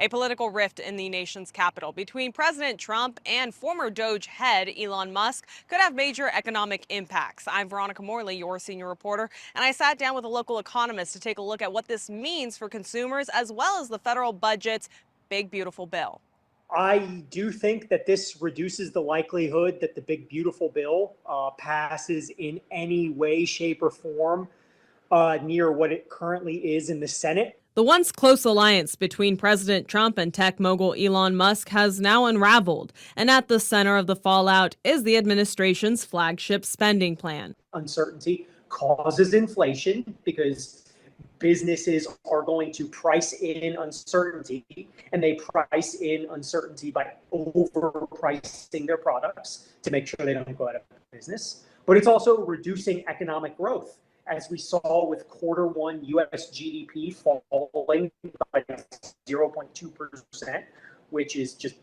A political rift in the nation's capital between President Trump and former Doge head Elon Musk could have major economic impacts. I'm Veronica Morley, your senior reporter, and I sat down with a local economist to take a look at what this means for consumers as well as the federal budget's big, beautiful bill. I do think that this reduces the likelihood that the big, beautiful bill passes in any way, shape, or form near what it currently is in the Senate. The once close alliance between President Trump and tech mogul Elon Musk has now unraveled, and at the center of the fallout is the administration's flagship spending plan. Uncertainty causes inflation because businesses are going to price in uncertainty, and they price in uncertainty by overpricing their products to make sure they don't go out of business. But it's also reducing economic growth, as we saw with quarter one US GDP falling by 0.2%, which is just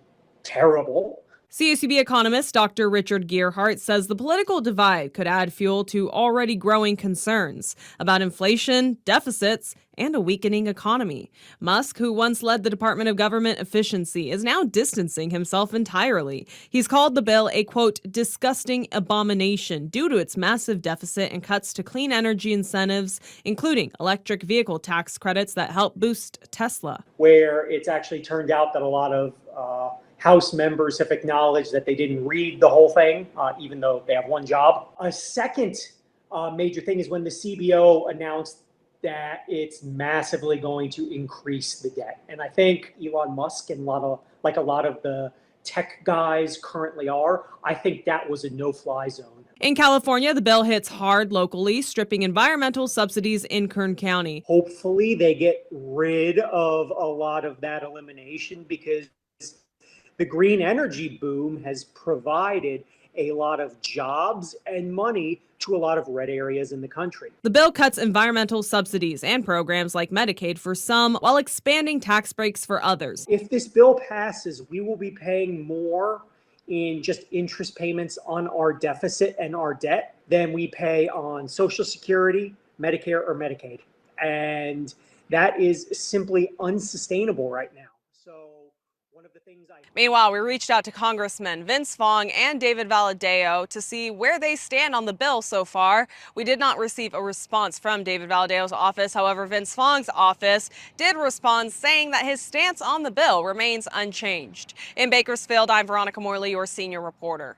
terrible. CACB economist Dr. Richard Gearhart says the political divide could add fuel to already growing concerns about inflation, deficits, and a weakening economy. Musk, who once led the Department of Government Efficiency, is now distancing himself entirely. He's called the bill a, quote, disgusting abomination due to its massive deficit and cuts to clean energy incentives, including electric vehicle tax credits that help boost Tesla. Where it's actually turned out that a lot of House members have acknowledged that they didn't read the whole thing, even though they have one job. A second major thing is when the CBO announced that it's massively going to increase the debt. And I think Elon Musk and a lot of the tech guys currently are, I think that was a no-fly zone. In California, the bill hits hard locally, stripping environmental subsidies in Kern County. Hopefully they get rid of a lot of that elimination, because the green energy boom has provided a lot of jobs and money to a lot of red areas in the country. The bill cuts environmental subsidies and programs like Medicaid for some, while expanding tax breaks for others. If this bill passes, we will be paying more in just interest payments on our deficit and our debt than we pay on Social Security, Medicare, or Medicaid. And that is simply unsustainable right now. Meanwhile, we reached out to Congressmen Vince Fong and David Valadao to see where they stand on the bill so far. We did not receive a response from David Valadao's office. However, Vince Fong's office did respond, saying that his stance on the bill remains unchanged. In Bakersfield, I'm Veronica Morley, your senior reporter.